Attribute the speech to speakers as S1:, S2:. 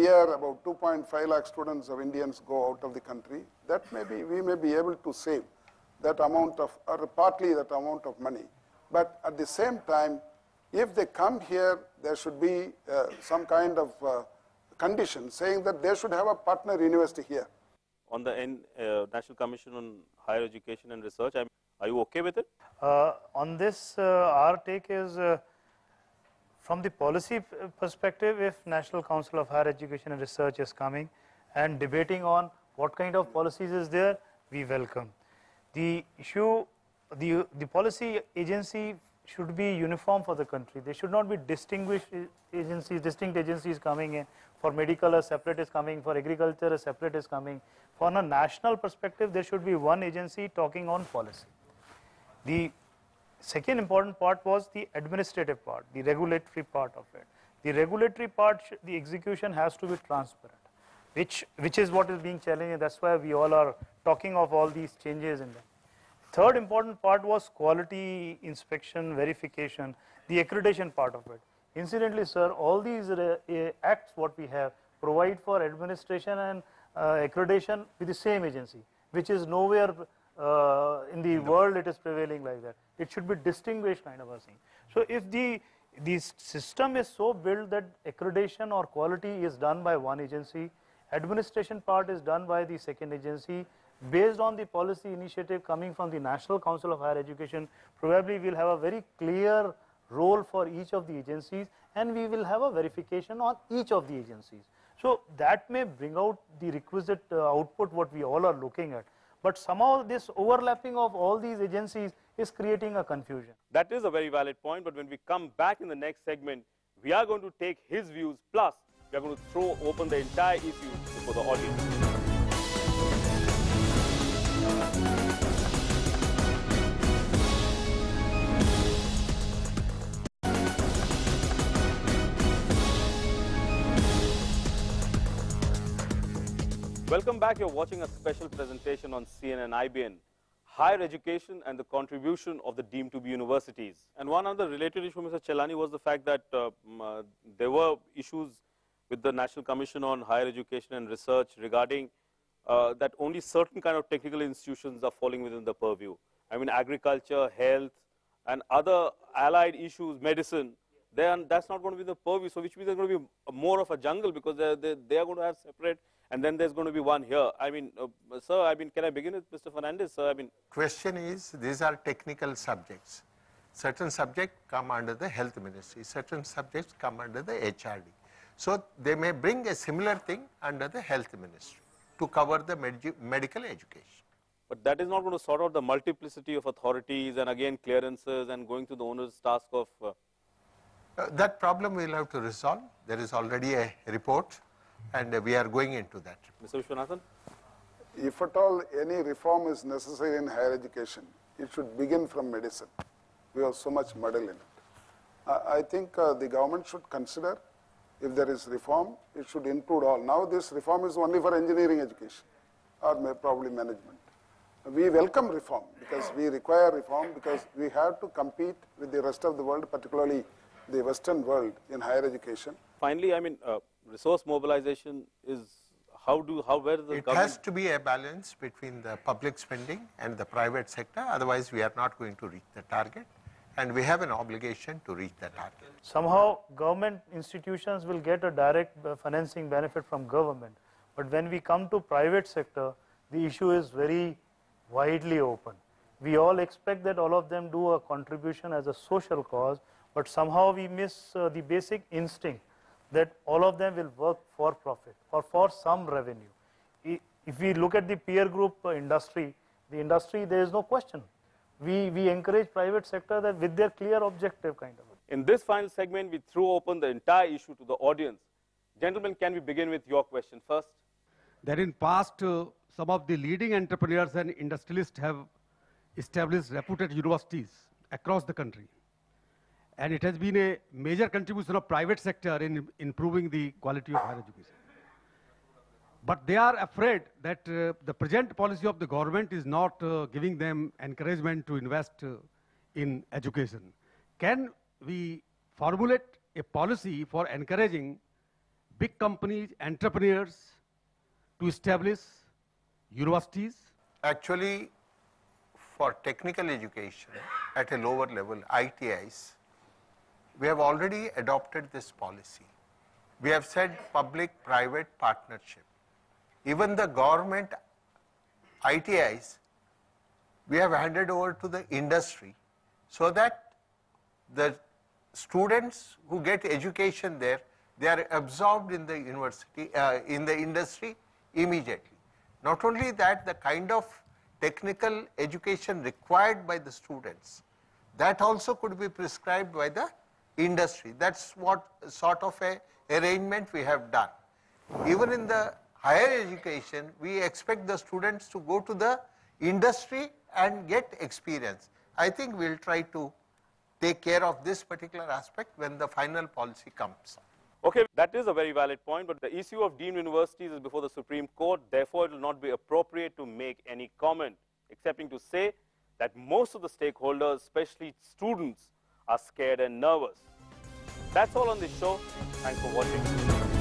S1: year about 2.5 lakh students of Indians go out of the country. That we may be able to save that amount of, or partly that amount of money. But at the same time, if they come here, there should be some kind of condition saying that they should have a partner university here.
S2: On the National Commission on Higher Education and Research, are you okay with it?
S3: On this, our take is from the policy perspective, if National Council of Higher Education and Research is coming and debating on what kind of policies is there, we welcome. The issue, the policy agency should be uniform for the country. There should not be distinct agencies coming in. For medical, a separate is coming. For agriculture, a separate is coming. From a national perspective, there should be one agency talking on policy. The second important part was the administrative part, the regulatory part of it. The regulatory part, the execution has to be transparent, which is what is being challenged, and that's why we all are talking of all these changes in them. Third important part was quality inspection, verification, the accreditation part of it. Incidentally, sir, all these acts what we have provide for administration and accreditation with the same agency, which is nowhere in the world it is prevailing like that. It should be distinguished kind of a thing. So if the system is so built that accreditation or quality is done by one agency, administration part is done by the second agency, based on the policy initiative coming from the National Council of Higher Education, probably we will have a very clear role for each of the agencies, and we will have a verification on each of the agencies. So that may bring out the requisite output what we all are looking at. But somehow this overlapping of all these agencies is creating a confusion.
S2: That is a very valid point, but when we come back in the next segment, we are going to take his views, plus we are going to throw open the entire issue before the audience. Welcome back. You're watching a special presentation on CNN IBN, higher education and the contribution of the deemed to be universities. And one other related issue, Mr. Chelani, was the fact that there were issues with the National Commission on Higher Education and Research regarding that only certain kind of technical institutions are falling within the purview. I mean, agriculture, health, and other allied issues, medicine, that's not going to be the purview. So which means there's going to be more of a jungle, because they are going to have separate. And then there's going to be one here. I mean, sir, I mean, can I begin with Mr. Fernandez? Sir, I mean,
S4: question is, these are technical subjects. Certain subjects come under the health ministry. Certain subjects come under the HRD. So they may bring a similar thing under the health ministry to cover the medical education.
S2: But that is not going to sort out the multiplicity of authorities and again clearances and going to the owner's task of...
S4: that problem we will have to resolve. There is already a report, and we are going into that.
S2: Mr. Vishwanathan?
S1: If at all any reform is necessary in higher education, it should begin from medicine. We have so much muddle in it. I think the government should consider, if there is reform, it should include all. Now this reform is only for engineering education, or probably management. We welcome reform, because we require reform, because we have to compete with the rest of the world, particularly the Western world, in higher education.
S2: Finally, I mean, resource mobilization is, where is the government?
S4: It has to be a balance between the public spending and the private sector, otherwise we are not going to reach the target, and we have an obligation to reach the target.
S3: Somehow government institutions will get a direct financing benefit from government, but when we come to private sector, the issue is very widely open. We all expect that all of them do a contribution as a social cause, but somehow we miss the basic instinct that all of them will work for profit or for some revenue. If we look at the peer group industry, there is no question. We encourage private sector that with their clear objective kind of.
S2: In this final segment, we threw open the entire issue to the audience. Gentlemen, can we begin with your question first?
S5: That in past, some of the leading entrepreneurs and industrialists have established reputed universities across the country. And it has been a major contribution of private sector in improving the quality of higher education. But they are afraid that the present policy of the government is not giving them encouragement to invest in education. Can we formulate a policy for encouraging big companies, entrepreneurs to establish universities?
S4: Actually, for technical education at a lower level, ITIs, we have already adopted this policy. We have said public-private partnership. Even the government ITIs, we have handed over to the industry so that the students who get education there, they are absorbed in the university, in the industry immediately. Not only that, the kind of technical education required by the students, that also could be prescribed by the industry. That's what sort of a arrangement we have done. Even in the higher education, we expect the students to go to the industry and get experience. I think we'll try to take care of this particular aspect when the final policy comes.
S2: Okay, that is a very valid point, but the issue of deemed universities is before the Supreme Court. Therefore, it will not be appropriate to make any comment, excepting to say that most of the stakeholders, especially students, are scared and nervous. That's all on this show. Thanks for watching.